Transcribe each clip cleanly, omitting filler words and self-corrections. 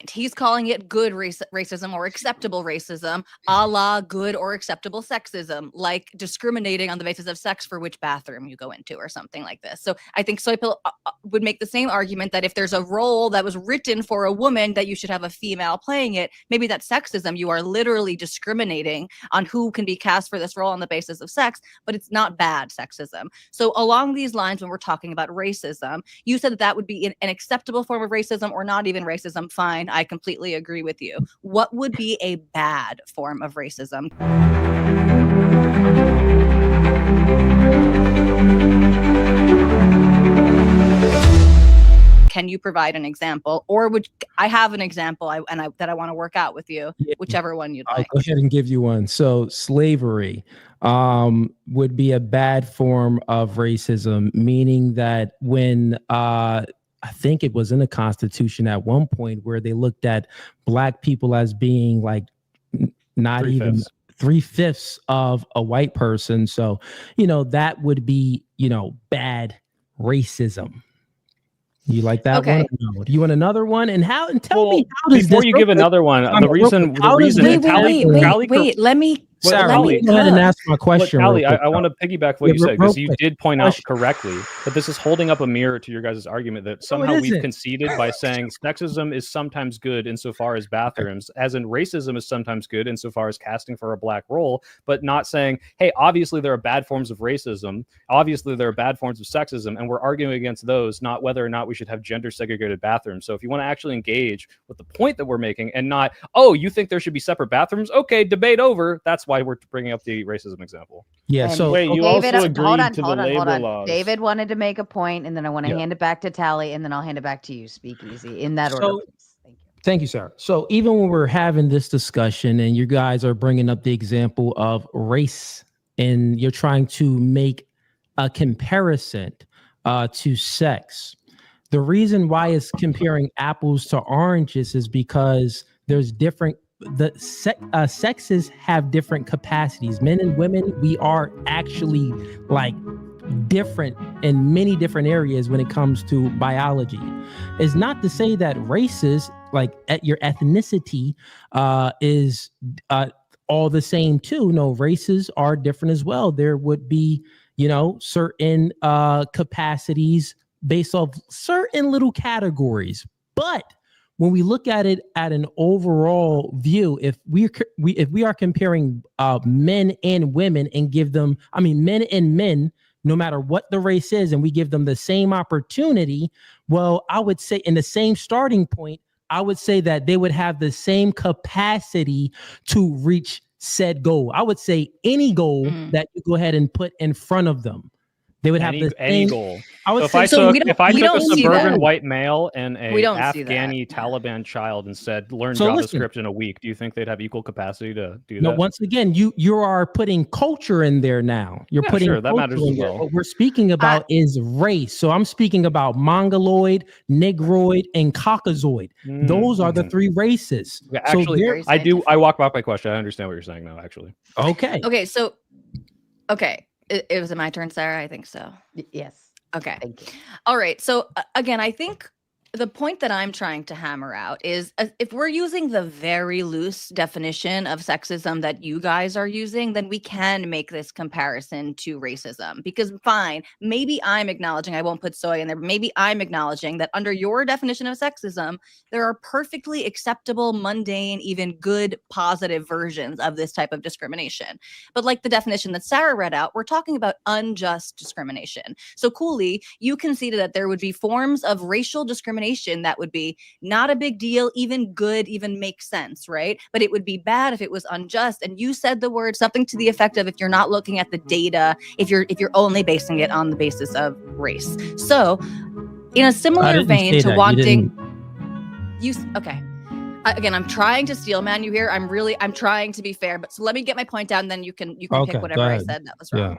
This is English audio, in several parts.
he's calling it good racism or acceptable racism, a la good or acceptable sexism, like discriminating on the basis of sex for which bathroom you go into or something like this. So I think Soy Pill would make the same argument that if there's a role that was written for a woman, that you should have a female playing it. Maybe that's sexism. You are literally discriminating on who can be cast for this role on the basis of sex, but it's not bad sexism. So along these lines, when we're talking about racism, you said that would be an acceptable form of racism or not even racism. Fine, I completely agree with you. What would be a bad form of racism? Can you provide an example, or would I have an example that I want to work out with you, whichever one you'd like? I'll go ahead and give you one. So slavery would be a bad form of racism, meaning that when I think it was in the Constitution at one point where they looked at Black people as being like not even 3/5 of a white person. So, that would be, bad racism. You like that one? No. Do you want another one? And tell me how does before you give another one, the reason wait, let me Sarah, let me go ahead and ask my question. Tali, I want to piggyback what you said, because you did point out correctly that this is holding up a mirror to your guys' argument that somehow we've conceded by saying sexism is sometimes good insofar as bathrooms, as in racism is sometimes good insofar as casting for a Black role, but not saying, hey, obviously there are bad forms of racism, obviously there are bad forms of sexism, and we're arguing against those, not whether or not we should have gender segregated bathrooms. So if you want to actually engage with the point that we're making and not, oh, you think there should be separate bathrooms? Okay, debate over. That's why we're bringing up the racism example. Yeah. And so wait, you David, also agreed hold on, to hold the on, hold labor on. laws. David wanted to make a point, and then I want to hand it back to Tali, and then I'll hand it back to you, Speakeazy, in that order, please. Thank you. Thank you, Sarah. So even when we're having this discussion and you guys are bringing up the example of race and you're trying to make a comparison to sex, the reason why it's comparing apples to oranges is because there's different sexes have different capacities. Men and women, we are actually like different in many different areas when it comes to biology. It's not to say that races, like your ethnicity, is all the same too. No, races are different as well. There would be, certain capacities based off certain little categories, but when we look at it at an overall view, if we are comparing men and women and give them, men and men, no matter what the race is, and we give them the same opportunity, well, I would say in the same starting point, I would say that they would have the same capacity to reach said goal. I would say any goal that you go ahead and put in front of them, they would have the any same goal. I would So say if I took a suburban white male and a Afghani that. Taliban child and said, learn So JavaScript in a week, do you think they'd have equal capacity to do No, that? once again, you are putting culture in there now. You're putting sure, that matters as well. What we're speaking about is race. So I'm speaking about Mongoloid, Negroid, and Caucasoid. Those are the three races. Yeah, actually, so I walk back my question. I understand what you're saying now, actually. Okay. Okay. It was my turn, Sarah? I think so. Yes. Okay. Thank you. All right. So again, I think the point that I'm trying to hammer out is if we're using the very loose definition of sexism that you guys are using, then we can make this comparison to racism. Because fine, maybe I'm acknowledging, I won't put soy in there, but maybe I'm acknowledging that under your definition of sexism, there are perfectly acceptable, mundane, even good, positive versions of this type of discrimination. But like the definition that Sara read out, we're talking about unjust discrimination. So Cooley, you conceded that there would be forms of racial discrimination that would be not a big deal, even good, even makes sense, right? But it would be bad if it was unjust. And you said the word something to the effect of if you're not looking at the data, if you're only basing it on the basis of race. So in a similar vein to wanting okay. Again, I'm trying to steel man you here. I'm trying to be fair, but so let me get my point down, then you can pick whatever I said that was wrong.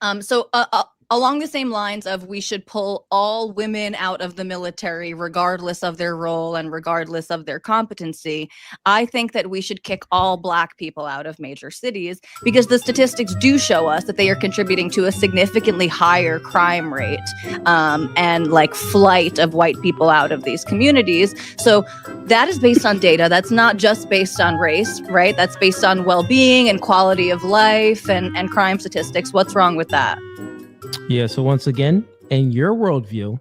Yeah. So along the same lines of we should pull all women out of the military regardless of their role and regardless of their competency, I think that we should kick all Black people out of major cities because the statistics do show us that they are contributing to a significantly higher crime rate and like flight of white people out of these communities. So that is based on data. That's not just based on race, right? That's based on well-being and quality of life and crime statistics. What's wrong with that? Yeah, so once again, in your worldview,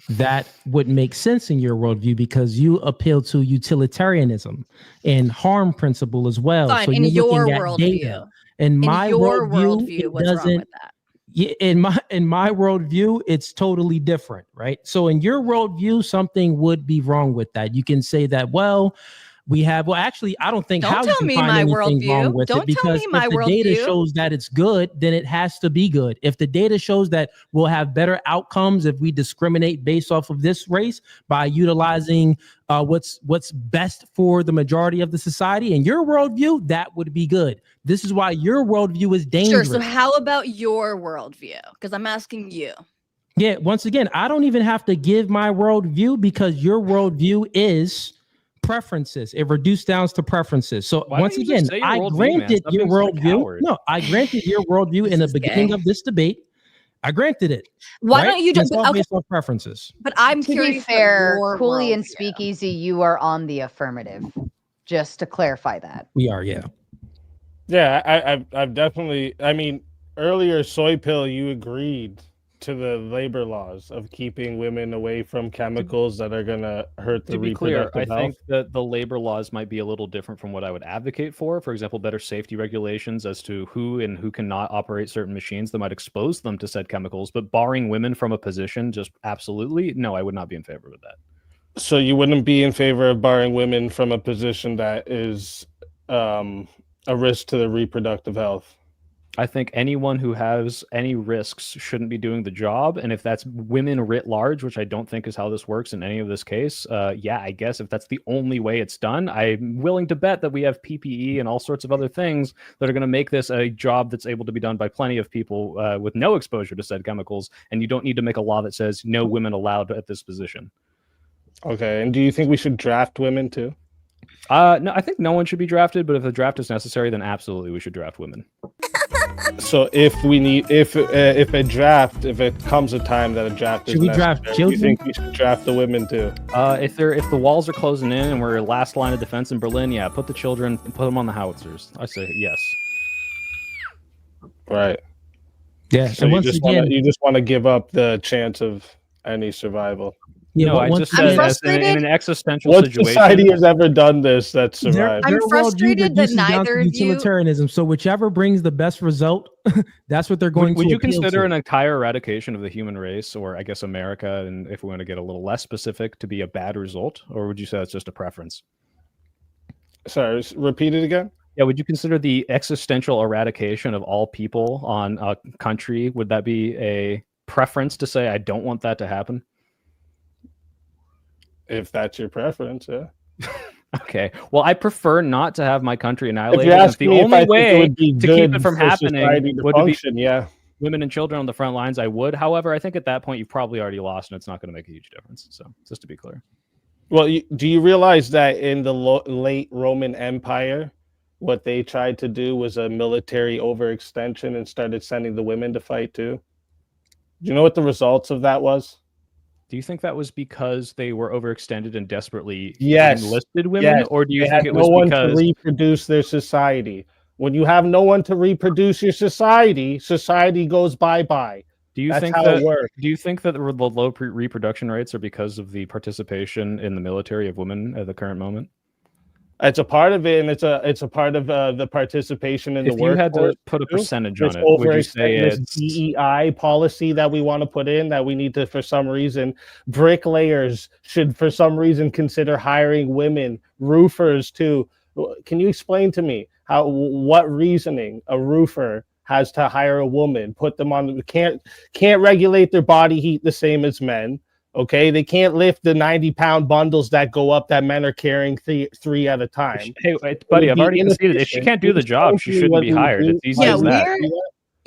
that would make sense in your worldview because you appeal to utilitarianism and harm principle as well. Fine, so in you're your looking at data. In my worldview, what's wrong with that? Yeah, in my worldview, it's totally different, right? So in your worldview, something would be wrong with that. You can say that, well, actually, I don't think Don't how tell you can me find my anything worldview. wrong with Don't it because tell me my if the data worldview. shows that it's good, then it has to be good. If the data shows that we'll have better outcomes if we discriminate based off of this race by utilizing what's best for the majority of the society, in your worldview, that would be good. This is why your worldview is dangerous. Sure. So how about your worldview? Because I'm asking you. Yeah. Once again, I don't even have to give my worldview because your worldview is preferences. It reduced down to preferences. So once again, I granted your worldview. No, I granted your worldview in the beginning of this debate. I granted it. Why don't you just based on preferences? But I'm to curious. Be fair, Cooley and Speakeazy, you are on the affirmative. Just to clarify that. We are, yeah. Yeah, I've definitely. I mean, earlier, Soy Pill, you agreed to the labor laws of keeping women away from chemicals that are going to hurt the reproductive health. I think that the labor laws might be a little different from what I would advocate for. For example, better safety regulations as to who and who cannot operate certain machines that might expose them to said chemicals. But barring women from a position, just absolutely, no, I would not be in favor of that. So you wouldn't be in favor of barring women from a position that is a risk to the reproductive health? I think anyone who has any risks shouldn't be doing the job. And if that's women writ large, which I don't think is how this works in any of this case, yeah, I guess if that's the only way it's done, I'm willing to bet that we have PPE and all sorts of other things that are going to make this a job that's able to be done by plenty of people with no exposure to said chemicals. And you don't need to make a law that says no women allowed at this position. Okay. And do you think we should draft women too? No, I think no one should be drafted, but if the draft is necessary, then absolutely we should draft women. So if it comes a time that a draft is necessary, do you think we should draft the women too? If the walls are closing in and we're last line of defense in Berlin, yeah, put the children and put them on the howitzers. I say yes. Right. Yeah. So you just want to give up the chance of any survival. Yeah, no, I just said in an existential situation. What society has ever done this that survived? I'm frustrated that neither of you. Utilitarianism. So whichever brings the best result, that's what they're going to. Would you consider an entire eradication of the human race, or I guess America, and if we want to get a little less specific, to be a bad result, or would you say that's just a preference? Sorry, repeat it again. Yeah, would you consider the existential eradication of all people on a country? Would that be a preference to say I don't want that to happen? If that's your preference, yeah. Okay. Well, I prefer not to have my country annihilated. If the only way to keep it from happening would be women and children on the front lines, I would. However, I think at that point you've probably already lost, and it's not going to make a huge difference. So, just to be clear. Well, do you realize that in the late Roman Empire, what they tried to do was a military overextension and started sending the women to fight too? Do you know what the results of that was? Do you think that was because they were overextended and desperately enlisted women? Yes. Or do you think it was no one because to reproduce their society? When you have no one to reproduce your society, society goes bye-bye. Do you think that the low reproduction rates are because of the participation in the military of women at the current moment? It's a part of it, and it's a part of the participation in the workforce. If you had to put a percentage on it, would you say it's DEI policy that we want to put in, that we need to, for some reason, bricklayers should, for some reason, consider hiring women, roofers too. Can you explain to me what reasoning a roofer has to hire a woman, put them on, can't regulate their body heat the same as men? Okay, they can't lift the 90-pound bundles that go up that men are carrying three at a time. Hey, buddy, I've already conceded. If she can't do the job, she shouldn't be hired. It's easy as that.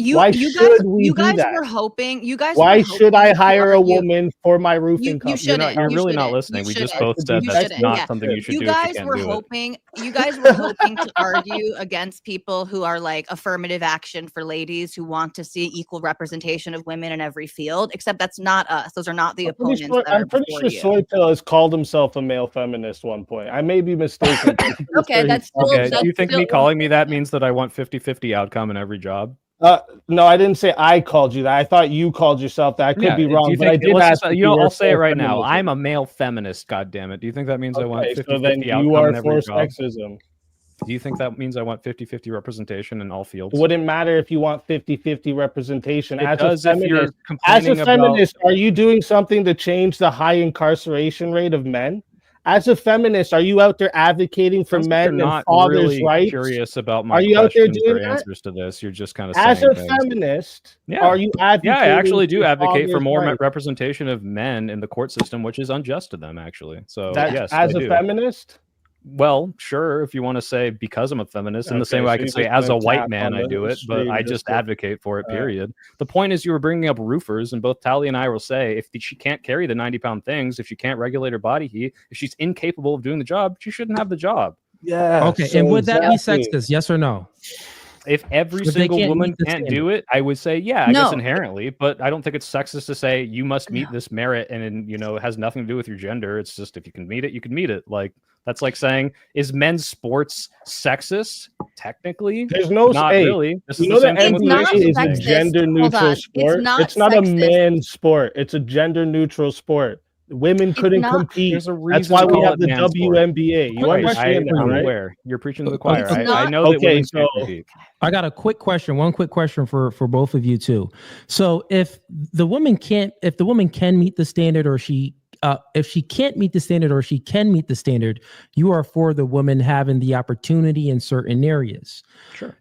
Why should we do that? Were hoping. You guys. Why should I hire a woman for my roofing company? You're really not listening. We just both said that's not something you should do. You guys were hoping. You guys were hoping to argue against people who are like affirmative action for ladies who want to see equal representation of women in every field. Except that's not us. Those are not the opponents. I'm pretty sure Soy Pill has called himself a male feminist one point. I may be mistaken. Okay, that's still, okay. Do you think me calling me that means that I want 50-50 outcome in every job? No, I didn't say I called you that. I thought you called yourself that. I could be wrong, but I did ask. I'll say it right now. I'm a male feminist. God damn it! Do you think that means I want 50-50 outcome in every job? Sexism. Do you think that means I want 50-50 representation in all fields? It wouldn't matter if you want 50-50 representation. As a feminist, are you doing something to change the high incarceration rate of men? As a feminist, are you out there advocating for men and fathers' rights? Curious about my questions or answers to this. You're just kind of saying as a feminist, are you advocating? Yeah, I actually do advocate for more representation of men in the court system, which is unjust to them, actually. So yes, as a feminist. Well, sure, if you want to say because I'm a feminist, in the same way I can say as a white man I do it, but I just advocate for it, period. The point is you were bringing up roofers, and both Tali and I will say if she can't carry the 90-pound things, if she can't regulate her body heat, if she's incapable of doing the job, she shouldn't have the job. Yeah. Okay, so and would that be sexist? Yes or no? If every single woman can't do it, I would say, yeah, I guess inherently, but I don't think it's sexist to say you must meet this merit and, it has nothing to do with your gender. It's just if you can meet it, you can meet it. Like, that's like saying, is men's sports sexist? Technically, there's no not really. The NBA is a gender neutral sport. It's not a man's sport. It's a gender neutral sport. Women couldn't compete. That's why we have the WNBA. You understand that, I'm right? aware. You're preaching to the choir. I know that women can't compete. I got a quick question. One quick question for both of you too. So if the woman can meet the standard, or if she can't meet the standard, or she can meet the standard, you are for the woman having the opportunity in certain areas. Sure.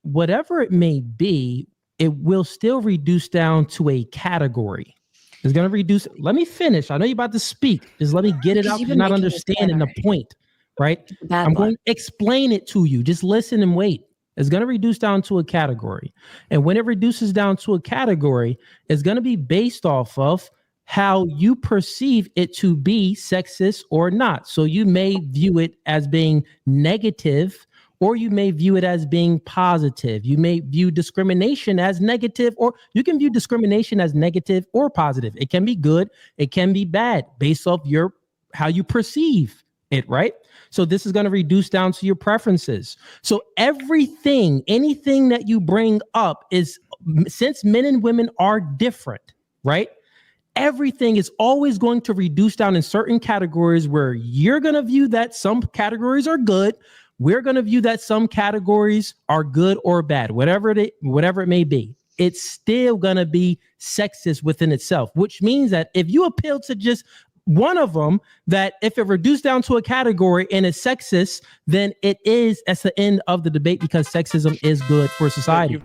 Whatever it may be, it will still reduce down to a category. It's going to reduce. Let me finish. I know you're about to speak. Just let me get it out. You're not understanding the point, right? I'm going to explain it to you. Just listen and wait. It's going to reduce down to a category. And when it reduces down to a category, it's going to be based off of how you perceive it to be sexist or not. So you may view it as being negative, or you may view it as being positive. You may view discrimination as negative, or you can view discrimination as negative or positive. It can be good, it can be bad, based off how you perceive it, right? So this is going to reduce down to your preferences. So anything that you bring up is, since men and women are different, right? Everything is always going to reduce down in certain categories where you're going to view that some categories are good. We're going to view that some categories are good or bad, whatever it may be. It's still going to be sexist within itself, which means that if you appeal to just one of them, that if it reduced down to a category and it's sexist, then that's the end of the debate, because sexism is good for society.